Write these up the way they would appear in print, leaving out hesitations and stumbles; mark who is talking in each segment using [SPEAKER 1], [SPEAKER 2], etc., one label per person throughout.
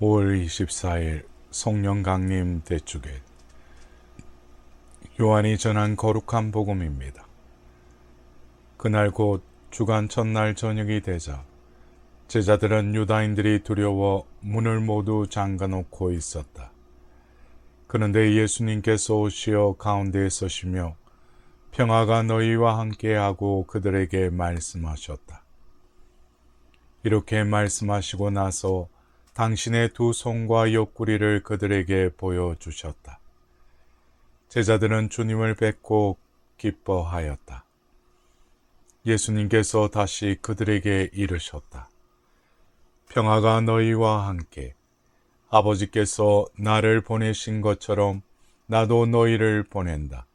[SPEAKER 1] 5월 24일 성령 강림 대축일 요한이 전한 거룩한 복음입니다. 그날 곧 주간 첫날 저녁이 되자 제자들은 유다인들이 두려워 문을 모두 잠가놓고 있었다. 그런데 예수님께서 오시어 가운데에 서시며 평화가 너희와 함께하고 그들에게 말씀하셨다. 이렇게 말씀하시고 나서 당신의 두 손과 옆구리를 그들에게 보여주셨다. 제자들은 주님을 뵙고 기뻐하였다. 예수님께서 다시 그들에게 이르셨다. 평화가 너희와 함께. 아버지께서 나를 보내신 것처럼 나도 너희를 보낸다.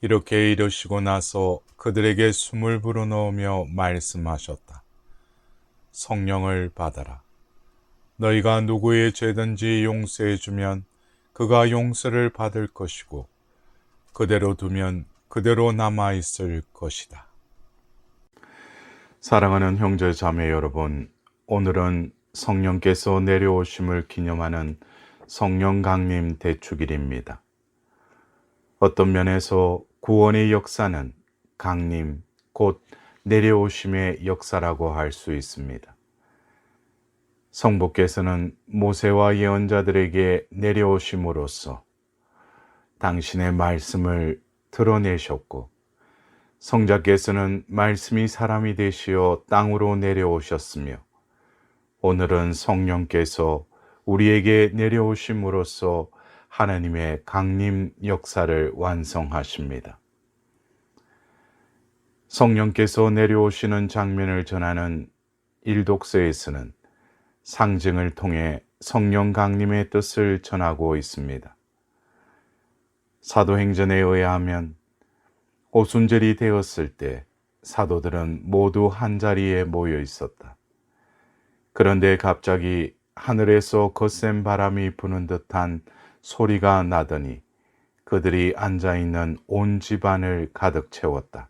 [SPEAKER 1] 이렇게 이르시고 나서 그들에게 숨을 불어넣으며 말씀하셨다. 성령을 받아라. 너희가 누구의 죄든지 용서해 주면 그가 용서를 받을 것이고 그대로 두면 그대로 남아있을 것이다. 사랑하는 형제 자매 여러분, 오늘은 성령께서 내려오심을 기념하는 성령 강림 대축일입니다. 어떤 면에서 구원의 역사는 강림, 곧 내려오심의 역사라고 할 수 있습니다. 성부께서는 모세와 예언자들에게 내려오심으로써 당신의 말씀을 드러내셨고, 성자께서는 말씀이 사람이 되시어 땅으로 내려오셨으며, 오늘은 성령께서 우리에게 내려오심으로써 하나님의 강림 역사를 완성하십니다. 성령께서 내려오시는 장면을 전하는 일독서에서는 상징을 통해 성령 강림의 뜻을 전하고 있습니다. 사도행전에 의하면 오순절이 되었을 때 사도들은 모두 한자리에 모여 있었다. 그런데 갑자기 하늘에서 거센 바람이 부는 듯한 소리가 나더니 그들이 앉아있는 온 집안을 가득 채웠다.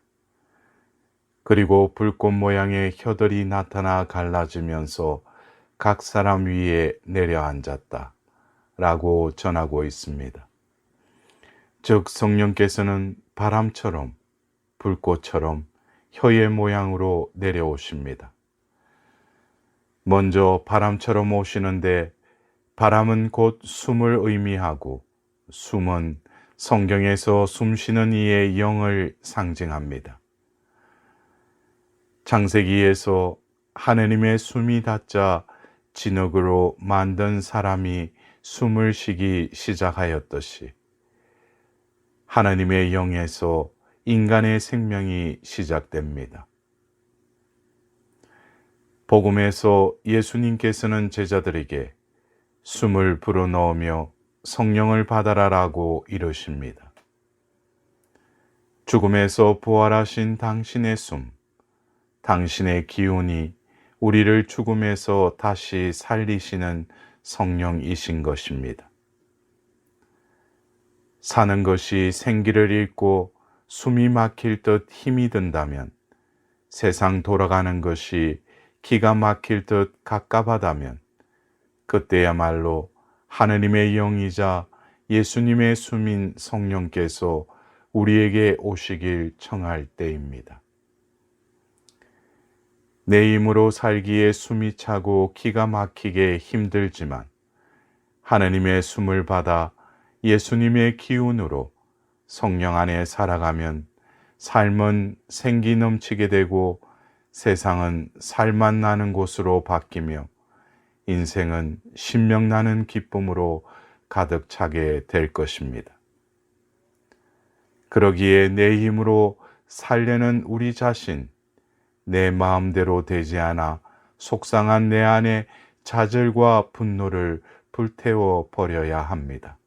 [SPEAKER 1] 그리고 불꽃 모양의 혀들이 나타나 갈라지면서 각 사람 위에 내려앉았다 라고 전하고 있습니다. 즉 성령께서는 바람처럼 불꽃처럼 혀의 모양으로 내려오십니다. 먼저 바람처럼 오시는데 바람은 곧 숨을 의미하고 숨은 성경에서 숨쉬는 이의 영을 상징합니다. 창세기에서 하느님의 숨이 닿자 진흙으로 만든 사람이 숨을 쉬기 시작하였듯이 하나님의 영에서 인간의 생명이 시작됩니다. 복음에서 예수님께서는 제자들에게 숨을 불어넣으며 성령을 받아라라고 이르십니다. 죽음에서 부활하신 당신의 숨, 당신의 기운이 우리를 죽음에서 다시 살리시는 성령이신 것입니다. 사는 것이 생기를 잃고 숨이 막힐 듯 힘이 든다면, 세상 돌아가는 것이 기가 막힐 듯 갑갑하다면, 그때야말로 하느님의 영이자 예수님의 숨인 성령께서 우리에게 오시길 청할 때입니다. 내 힘으로 살기에 숨이 차고 기가 막히게 힘들지만 하느님의 숨을 받아 예수님의 기운으로 성령 안에 살아가면 삶은 생기 넘치게 되고 세상은 살맛 나는 곳으로 바뀌며 인생은 신명 나는 기쁨으로 가득 차게 될 것입니다. 그러기에 내 힘으로 살려는 우리 자신, 내 마음대로 되지 않아 속상한 내 안에 좌절과 분노를 불태워 버려야 합니다.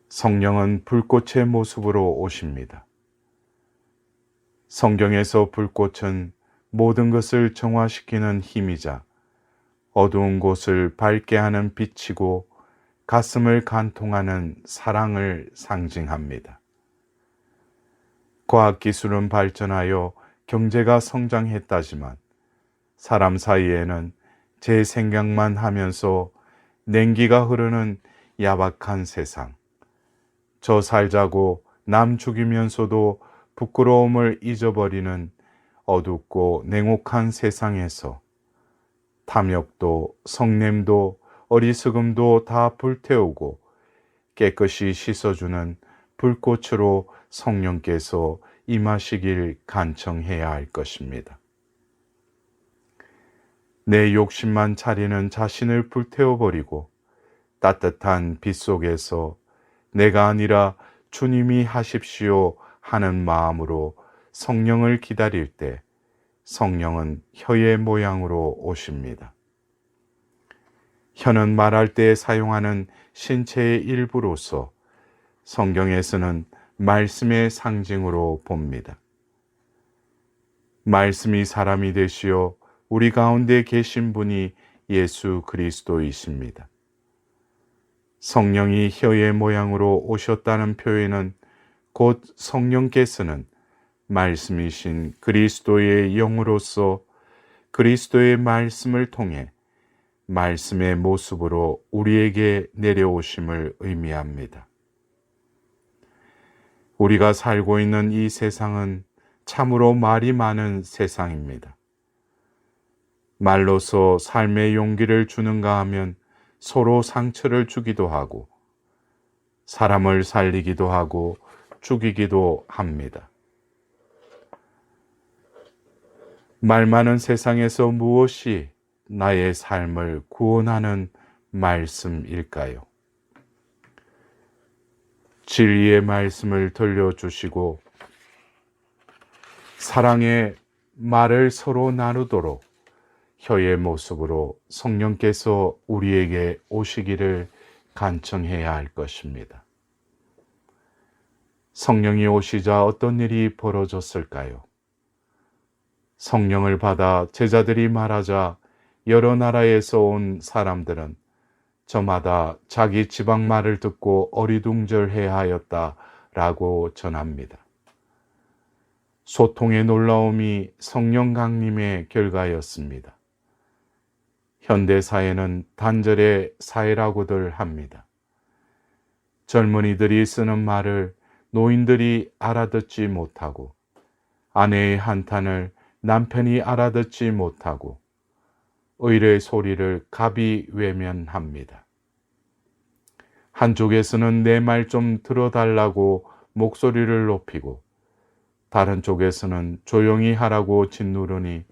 [SPEAKER 1] 성령은 불꽃의 모습으로 오십니다. 성경에서 불꽃은 모든 것을 정화시키는 힘이자 어두운 곳을 밝게 하는 빛이고 가슴을 간통하는 사랑을 상징합니다. 과학기술은 발전하여 경제가 성장했다지만 사람 사이에는 제 생각만 하면서 냉기가 흐르는 야박한 세상. 저 살자고 남 죽이면서도 부끄러움을 잊어버리는 어둡고 냉혹한 세상에서 탐욕도 성냄도 어리석음도 다 불태우고 깨끗이 씻어주는 불꽃으로 성령께서 임하시길 간청해야 할 것입니다. 내 욕심만 차리는 자신을 불태워버리고 따뜻한 빛 속에서 내가 아니라 주님이 하십시오 하는 마음으로 성령을 기다릴 때 성령은 혀의 모양으로 오십니다. 혀는 말할 때 사용하는 신체의 일부로서 성경에서는 말씀의 상징으로 봅니다. 말씀이 사람이 되시어 우리 가운데 계신 분이 예수 그리스도이십니다. 성령이 혀의 모양으로 오셨다는 표현은 곧 성령께서는 말씀이신 그리스도의 영으로서 그리스도의 말씀을 통해 말씀의 모습으로 우리에게 내려오심을 의미합니다. 우리가 살고 있는 이 세상은 참으로 말이 많은 세상입니다. 말로서 삶의 용기를 주는가 하면 서로 상처를 주기도 하고 사람을 살리기도 하고 죽이기도 합니다. 말 많은 세상에서 무엇이 나의 삶을 구원하는 말씀일까요? 진리의 말씀을 들려주시고 사랑의 말을 서로 나누도록 혀의 모습으로 성령께서 우리에게 오시기를 간청해야 할 것입니다. 성령이 오시자 어떤 일이 벌어졌을까요? 성령을 받아 제자들이 말하자 여러 나라에서 온 사람들은 저마다 자기 지방 말을 듣고 어리둥절해 하였다라고 전합니다. 소통의 놀라움이 성령 강림의 결과였습니다. 현대 사회는 단절의 사회라고들 합니다. 젊은이들이 쓰는 말을 노인들이 알아듣지 못하고 아내의 한탄을 남편이 알아듣지 못하고 의뢰의 소리를 갑이 외면합니다. 한쪽에서는 내 말 좀 들어달라고 목소리를 높이고 다른 쪽에서는 조용히 하라고 짓누르니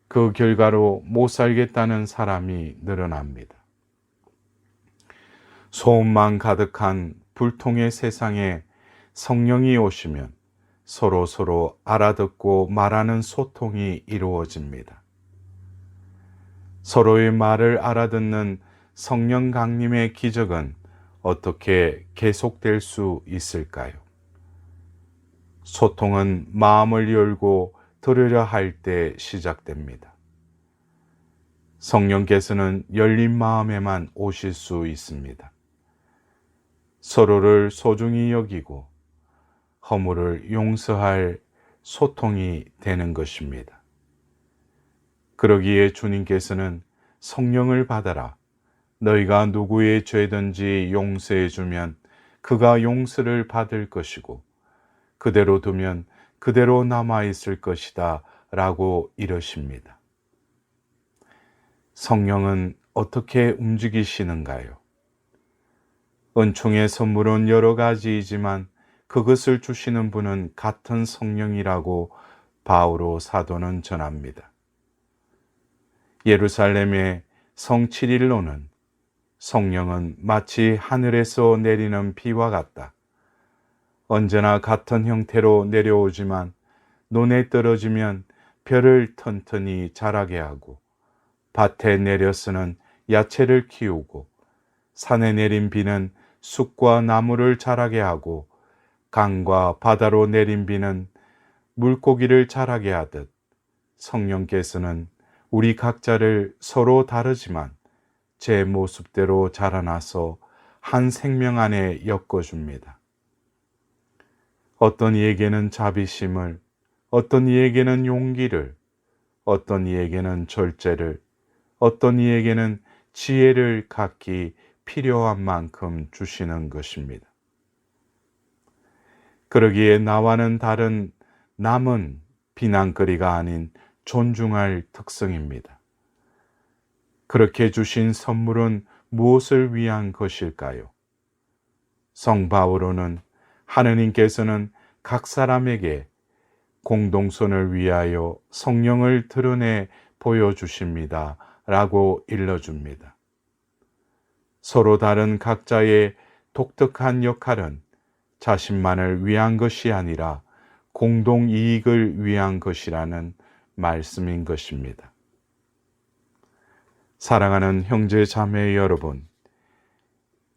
[SPEAKER 1] 그 결과로 못 살겠다는 사람이 늘어납니다. 소음만 가득한 불통의 세상에 성령이 오시면 서로 알아듣고 말하는 소통이 이루어집니다. 서로의 말을 알아듣는 성령 강림의 기적은 어떻게 계속될 수 있을까요? 소통은 마음을 열고 들으려 할 때 시작됩니다. 성령께서는 열린 마음에만 오실 수 있습니다. 서로를 소중히 여기고 허물을 용서할 소통이 되는 것입니다. 그러기에 주님께서는 성령을 받아라. 너희가 누구의 죄든지 용서해 주면 그가 용서를 받을 것이고 그대로 두면 그대로 남아있을 것이다 라고 이러십니다. 성령은 어떻게 움직이시는가요? 은총의 선물은 여러 가지이지만 그것을 주시는 분은 같은 성령이라고 바오로 사도는 전합니다. 예루살렘의 성 칠일로는 성령은 마치 하늘에서 내리는 비와 같다. 언제나 같은 형태로 내려오지만 논에 떨어지면 벼를 튼튼히 자라게 하고 밭에 내려서는 야채를 키우고 산에 내린 비는 숲과 나무를 자라게 하고 강과 바다로 내린 비는 물고기를 자라게 하듯 성령께서는 우리 각자를 서로 다르지만 제 모습대로 자라나서 한 생명 안에 엮어줍니다. 어떤 이에게는 자비심을, 어떤 이에게는 용기를, 어떤 이에게는 절제를, 어떤 이에게는 지혜를 각기 필요한 만큼 주시는 것입니다. 그러기에 나와는 다른 남은 비난거리가 아닌 존중할 특성입니다. 그렇게 주신 선물은 무엇을 위한 것일까요? 성 바오로는 하느님께서는 각 사람에게 공동선을 위하여 성령을 드러내 보여주십니다. 라고 일러줍니다. 서로 다른 각자의 독특한 역할은 자신만을 위한 것이 아니라 공동 이익을 위한 것이라는 말씀인 것입니다. 사랑하는 형제 자매 여러분,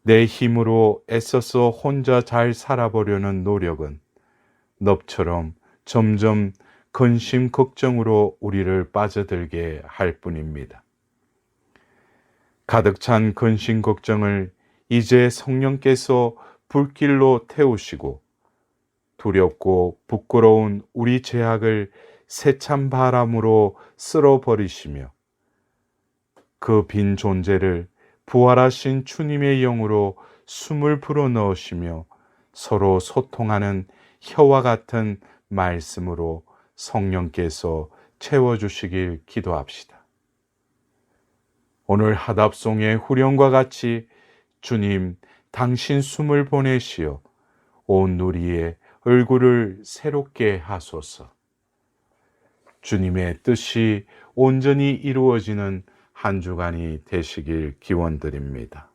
[SPEAKER 1] 내 힘으로 애써서 혼자 잘 살아보려는 노력은 넙처럼 점점 근심 걱정으로 우리를 빠져들게 할 뿐입니다. 가득 찬 근심 걱정을 이제 성령께서 불길로 태우시고 두렵고 부끄러운 우리 죄악을 세찬 바람으로 쓸어버리시며 그 빈 존재를 부활하신 주님의 영으로 숨을 불어넣으시며 서로 소통하는 혀와 같은 말씀으로 성령께서 채워주시길 기도합시다. 오늘 하답송의 후렴과 같이 주님 당신 숨을 보내시어 온 누리의 얼굴을 새롭게 하소서. 주님의 뜻이 온전히 이루어지는 한 주간이 되시길 기원드립니다.